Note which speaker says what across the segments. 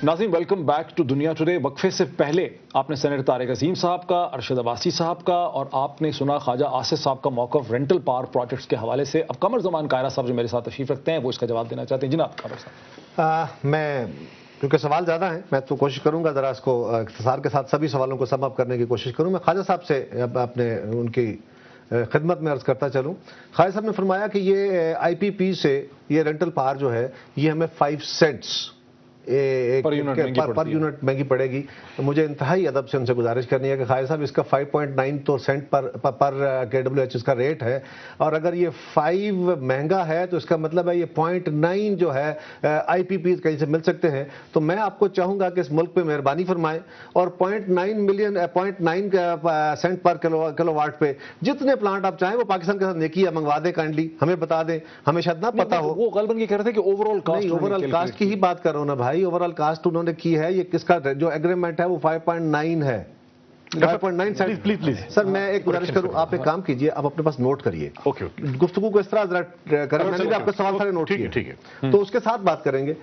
Speaker 1: नाज़रीन welcome back to दुनिया today. वक्फे से पहले आपने सेनेटर तारिक अजीम साहब का, अरशद अब्बासी साहब का और आपने सुना ख्वाजा आसिफ साहब का मौक़िफ़ रेंटल पावर प्रोजेक्ट्स के हवाले से। अब कमर ज़मान कायरा साहब जो मेरे साथ तशरीफ़ रखते हैं वो इसका जवाब देना चाहते हैं। जनाब कमर साहब।
Speaker 2: मैं क्योंकि सवाल ज़्यादा हैं, मैं तो कोशिश करूंगा ज़रा इसको इख्तिसार के साथ सभी सवालों को सम अप करने की कोशिश करूँ। मैं ख्वाजा साहब से अपने उनकी खिदमत में अर्ज़ करता चलूँ। ख्वाजा साहब ने फरमाया कि ये IPP से ये रेंटल पावर जो है ये हमें 5 सेंट्स पर यूनिट महंगी पड़ेगी। तो मुझे इंतहाई अदब से उनसे गुजारिश करनी है कि ख्वाजा साहब इसका 5.9 तो सेंट पर KWH इसका रेट है, और अगर ये 5 महंगा है तो इसका मतलब है ये 0.9 जो है IPP कहीं से मिल सकते हैं। तो मैं आपको चाहूँगा कि इस मुल्क पे मेहरबानी फरमाएं और 0.9 सेंट पर किलोवाट पे जितने प्लांट आप चाहें वो पाकिस्तान के साथ नेकी मंगवा दें, काइंडली हमें बता दें, हमें शायद ना पता हो।
Speaker 1: वो गलबन ये कह रहे थे कि ओवरऑल
Speaker 2: कास्ट की ही बात कर रहा हूँ ना भाई, ओवरऑल कास्ट उन्होंने की है। ये किसका जो एग्रीमेंट है वो 5.9 है, 5.9 प्लीज सर मैं एक गुजारिश करूं, आप एक काम कीजिए, आप अपने पास नोट करिए। गुफ्तगू को इस तरह जरा करें, मैंने भी आपके सवाल सारे नोट किए, ठीक है, तो उसके साथ बात करेंगे।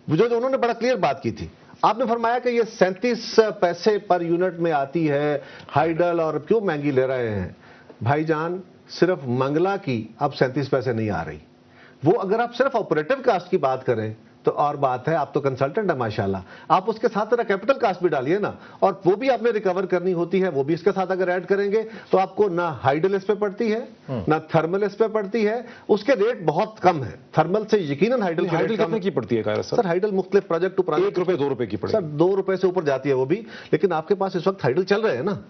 Speaker 2: जो उन्होंने बड़ा क्लियर बात की थी, आपने फरमाया कि ये 37 पैसे पर यूनिट में आती है हाइडल, और क्यों महंगी ले रहे हैं भाईजान। सिर्फ मंगला की अब 37 पैसे नहीं आ रही। वो अगर आप सिर्फ ऑपरेटिव कास्ट की बात करें तो और बात है, आप तो कंसल्टेंट है माशाल्लाह, आप उसके साथ तेरा कैपिटल कास्ट भी डालिए ना, और वो भी आपने रिकवर करनी होती है, वो भी इसके साथ अगर ऐड करेंगे तो आपको ना हाइडल इस पे पड़ती है ना थर्मल इस पे पड़ती है। उसके रेट बहुत कम है, थर्मल से यकीनन हाइडल
Speaker 1: कितने की पड़ती है कायरा साहब?
Speaker 2: सर हाइडल मुख्तलिफ प्रोजेक्ट टू प्रोजेक्ट
Speaker 1: 1 रुपए 2 रुपए की पड़ती है
Speaker 2: सर, 2 रुपए से ऊपर जाती है वो भी। लेकिन आपके पास इस वक्त हाइडल चल रहे हैं ना,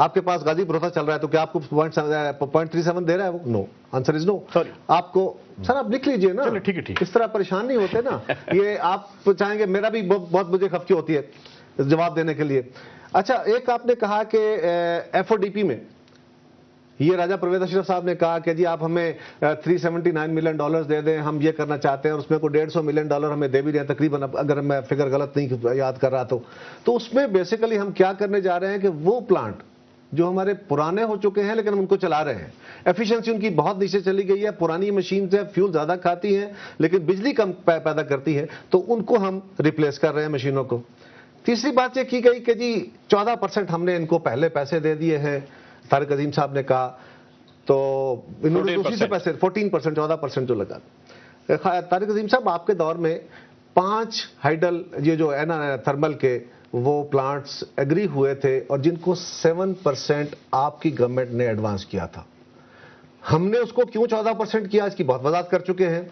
Speaker 2: आपके पास गाजी भरोसा चल रहा है, तो क्या आपको 0.37 दे रहा है वो? No, answer is no. आपको सर आप लिख लीजिए ना,
Speaker 1: ठीक है,
Speaker 2: इस तरह परेशान नहीं होते ना। ये आप चाहेंगे, मेरा भी बहुत मुझे खफकी होती है जवाब देने के लिए। अच्छा, एक आपने कहा कि FODP में ये राजा परवेज अशरफ साहब ने कहा कि जी आप हमें $379 मिलियन दे दें, हम ये करना चाहते हैं, और उसमें को $150 मिलियन हमें दे भी रहे हैं तकरीबन, अगर मैं फिगर गलत नहीं याद कर रहा तो उसमें बेसिकली हम क्या करने जा रहे हैं कि वो प्लांट जो हमारे पुराने हो चुके हैं लेकिन हम उनको चला रहे हैं, एफिशिएंसी उनकी बहुत नीचे चली गई है, पुरानी मशीन से फ्यूल ज्यादा खाती हैं लेकिन बिजली कम पैदा करती है, तो उनको हम रिप्लेस कर रहे हैं मशीनों को। तीसरी बात ये की गई कि जी 14% हमने इनको पहले पैसे दे दिए हैं, तारिक अजीम साहब ने कहा, तो इन्होंने उसी से पैसे 14%, 14% जो लगा। तारिक अजीम साहब आपके दौर में 5 हाइडल ये जो है ना थर्मल के वो प्लांट्स एग्री हुए थे, और जिनको 7% आपकी गवर्नमेंट ने एडवांस किया था। हमने उसको क्यों 14% किया इसकी बहुत वजाहत कर चुके हैं।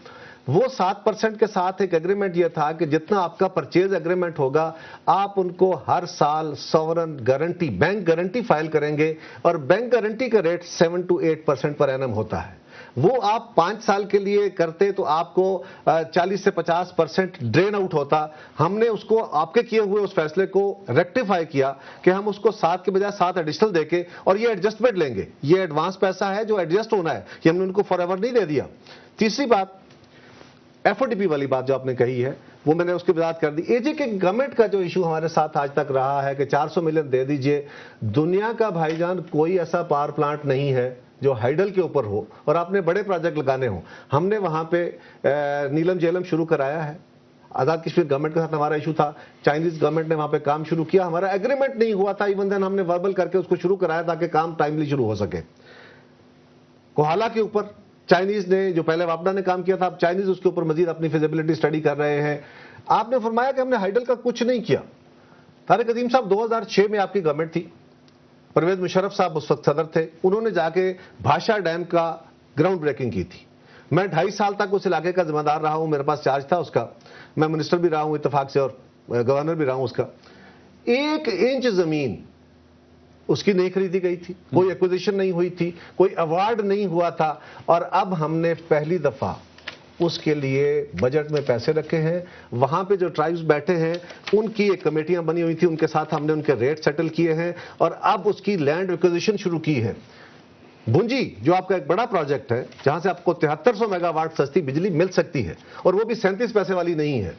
Speaker 2: वो 7% के साथ एक एग्रीमेंट यह था कि जितना आपका परचेज एग्रीमेंट होगा आप उनको हर साल sovereign guarantee, bank guarantee file करेंगे, और बैंक गारंटी का रेट 7 to 8% पर एनम होता है। वो आप 5 साल के लिए करते तो आपको 40 से 50% ड्रेन आउट होता। हमने उसको आपके किए हुए उस फैसले को रेक्टिफाई किया कि हम उसको 7 के बजाय 7 एडिशनल देके, और ये एडजस्टमेंट लेंगे, ये एडवांस पैसा है जो एडजस्ट होना है, ये हमने उनको फॉरएवर नहीं दे दिया। तीसरी बात FODP वाली बात जो आपने कही है वो मैंने उसकी वजाहत कर दी। AG के गवर्नमेंट का जो इशू हमारे साथ आज तक रहा है कि 400 मिलियन दे दीजिए। दुनिया का भाईजान कोई ऐसा पावर प्लांट नहीं है जो हाइडल के ऊपर हो और आपने बड़े प्रोजेक्ट लगाने हो। हमने वहां पे नीलम जेलम शुरू कराया है, आजाद कश्मीर गवर्नमेंट के साथ हमारा इशू था, चाइनीज गवर्नमेंट ने वहां पे काम शुरू किया, हमारा एग्रीमेंट नहीं हुआ था, इवन देन हमने वर्बल करके उसको शुरू कराया ताकि काम टाइमली शुरू हो सके। कोहाला के ऊपर चाइनीज ने, जो पहले वापडा ने काम किया था, अब चाइनीज उसके ऊपर मजीद अपनी फिजिबिलिटी स्टडी कर रहे हैं। आपने फरमाया कि हमने हाइडल का कुछ नहीं किया। तारिक अजीम साहब 2006 में आपकी गवर्नमेंट थी, परवेज मुशर्रफ साहब उस वक्त सदर थे, उन्होंने जाके भाषा डैम का ग्राउंड ब्रेकिंग की थी। मैं 2.5 साल तक उस इलाके का जिम्मेदार रहा हूं, मेरे पास चार्ज था उसका, मैं मिनिस्टर भी रहा हूं इत्तेफाक से और गवर्नर भी रहा हूं उसका। 1 इंच जमीन उसकी नहीं खरीदी गई थी, कोई एक्विजिशन नहीं हुई थी, कोई अवार्ड नहीं हुआ था, और अब हमने पहली दफा उसके लिए बजट में पैसे रखे हैं। वहां पे जो ट्राइब्स बैठे हैं उनकी एक कमेटियां बनी हुई थी, उनके साथ हमने उनके रेट सेटल किए हैं, और अब उसकी लैंड एक्विजिशन शुरू की है। भुंजी जो आपका एक बड़ा प्रोजेक्ट है जहां से आपको 7300 मेगावाट सस्ती बिजली मिल सकती है, और वो भी 37 पैसे वाली नहीं है,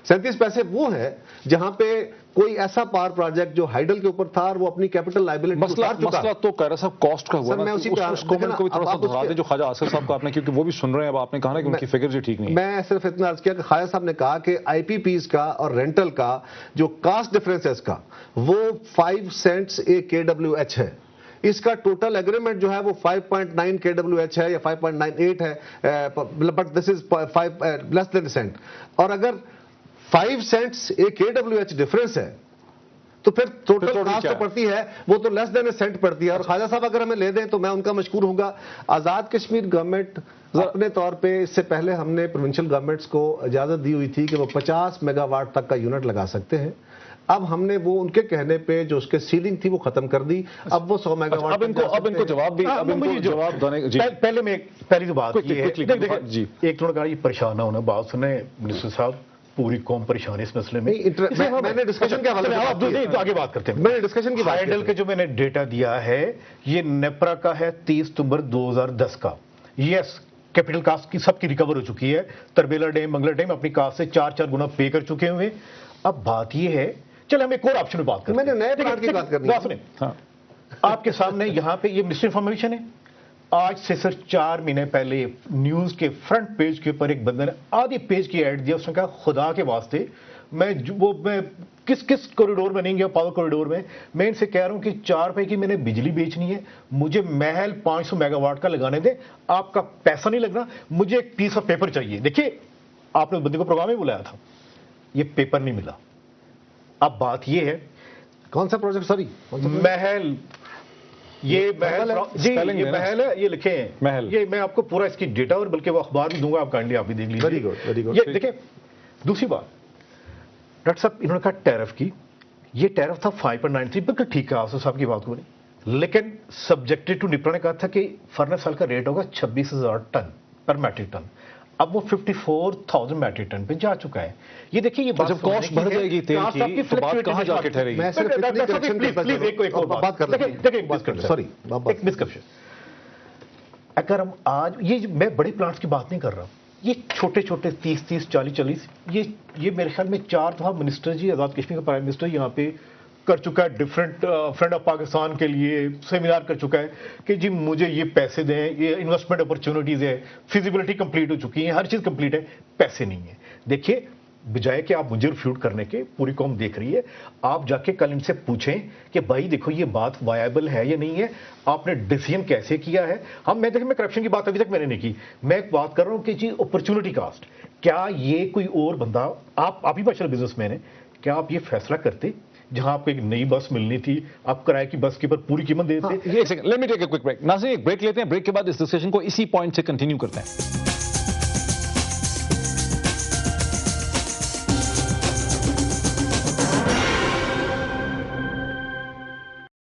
Speaker 2: 37 पैसे वो है जहां पे कोई ऐसा पावर प्रोजेक्ट जो हाइडल के ऊपर था और वो अपनी कैपिटल लाइबिलिटी
Speaker 1: मसला तो कायरा साहब कॉस्ट का हुआ
Speaker 2: सर,
Speaker 1: ना,
Speaker 2: मैं उसी
Speaker 1: तो
Speaker 2: पे
Speaker 1: उस कमेंट को भी थोड़ा सा दोहरा दें जो ख्वाजा आसिफ साहब का आपने, क्योंकि वो भी सुन रहे हैं अब, आपने कहा ना कि उनकी फिगर जी ठीक नहीं है।
Speaker 2: मैं सिर्फ इतना अर्ज किया कि ख्वाजा साहब ने कहा कि आईपीपीज का और रेंटल का जो कास्ट डिफरेंस है इसका वो 5 सेंट्स ए KWH है। इसका टोटल एग्रीमेंट जो है वो 5.9 KWH है या 5.98 है, but this is 5 less than cent. और अगर 5 सेंट्स ए KWH डिफरेंस है तो फिर टोटल कास्ट तो पड़ती है वो तो लेस देन ए सेंट पड़ती है। और ख्वाजा साहब अगर हमें ले दें तो मैं उनका मशकूर हूंगा। आजाद कश्मीर गवर्नमेंट अपने तौर पे, इससे पहले हमने प्रोविंशियल गवर्नमेंट्स को इजाजत दी हुई थी कि वो 50 मेगावाट तक का यूनिट लगा सकते हैं। अब हमने वो उनके कहने पे जो उसके सीलिंग थी वो खत्म कर दी, अब वो 100 मेगावाट।
Speaker 1: अब इनको जवाब भी, अब इनको जवाब देने जी।
Speaker 3: पहली तो बात ये है
Speaker 1: जी,
Speaker 3: एक थोड़ा ये परेशान ना होना, बात सुने मिनिस्टर साहब, पूरी कौम परेशान है इस मसले में।
Speaker 2: मैंने डिस्कशन के हवाले
Speaker 3: से आगे बात करते हैं।
Speaker 2: मैंने डिस्कशन की
Speaker 3: हाइडल के जो मैंने डेटा दिया है ये नेप्रा का है 30 सितंबर 2010 का। यस, कैपिटल कास्ट की सबकी रिकवर हो चुकी है। तरबेला डैम, मंगला डैम अपनी कास्ट से 4 गुना पे कर चुके हुए। अब बात ये है, चले हम एक और ऑप्शन में बात करते हैं।
Speaker 2: मैंने नए प्लांट की बात करनी है।
Speaker 3: हाँ, आपके सामने यहाँ पे ये मिस इन्फॉर्मेशन है। आज से सिर्फ 4 महीने पहले न्यूज के फ्रंट पेज के ऊपर एक बंदे ने आधी पेज की ऐड दिया। उसने कहा खुदा के वास्ते मैं किस कॉरिडोर में नहीं गया, पावर कॉरिडोर में, मैं इनसे कह रहा हूं कि 4 रुपए की मैंने बिजली बेचनी है, मुझे महल 500 मेगावाट का लगाने दे, आपका पैसा नहीं लगना, मुझे एक पीस ऑफ पेपर चाहिए। देखिए, आपने उस बंदे को प्रोग्राम में बुलाया था, ये पेपर नहीं मिला। अब बात ये है,
Speaker 2: कौन सा प्रोजेक्ट? सॉरी,
Speaker 3: महल, ये महल जी, ये महल है, ये लिखे हैं
Speaker 1: महल।
Speaker 3: ये मैं आपको पूरा इसकी डेटा और बल्कि वो अखबार भी दूंगा, आप काइंडली आप भी देख लीजिए।
Speaker 2: Very good, very good.
Speaker 3: ये देखिए, दूसरी बात, डॉक्टर साहब इन्होंने कहा टैरिफ की, ये टैरिफ था 5.93, बिल्कुल ठीक है आसिफ साहब की बात को नहीं, लेकिन सब्जेक्टेड टू निपरा ने कहा था कि फर्नेस साल का रेट होगा 26,000 टन पर मैट्रिक टन। अब वो 54,000 मैट्रिक टन पे जा चुका है। ये देखिए, ये बात
Speaker 1: जब कॉस्ट बढ़ जाएगी तेल की तो बात कहां जाके ठहरेगी?
Speaker 2: मैं सिर्फ इतनी करेक्शन करता हूं, एक और बात कर रहा हूं। सॉरी,
Speaker 3: एक मिसकंसेप्शन। अगर हम आज ये, मैं बड़े प्लांट्स की बात नहीं कर रहा, ये छोटे छोटे 30, 40, ये मेरे ख्याल में 4 दफा मिनिस्टर जी, आजाद कश्मीर का प्राइम मिनिस्टर यहाँ पे कर चुका है, डिफरेंट फ्रेंड ऑफ पाकिस्तान के लिए सेमिनार कर चुका है कि जी मुझे ये पैसे दें, ये इन्वेस्टमेंट अपॉर्चुनिटीज है, फिजिबिलिटी कंप्लीट हो चुकी है, हर चीज कंप्लीट है, पैसे नहीं है। देखिए, बजाय कि आप मुझे रिफ्यूट करने के, पूरी कौम देख रही है, आप जाके कल इनसे पूछें कि भाई देखो ये बात वायबल है या नहीं है, आपने डिसीजन कैसे किया है। मैं करप्शन की बात अभी तक मैंने नहीं की, मैं एक बात कर रहा हूं कि जी अपॉर्चुनिटी कास्ट, क्या ये कोई और बंदा, आप ही बचल बिजनेसमैन है, क्या आप ये फैसला करते जहां आपको एक नई बस मिलनी थी, आप किराए की बस के ऊपर पूरी कीमत देते?
Speaker 1: एक second, let me take a quick break. नाज़रीन, एक ब्रेक लेते हैं, ब्रेक के बाद इस डिस्कशन को इसी पॉइंट से कंटिन्यू करते हैं।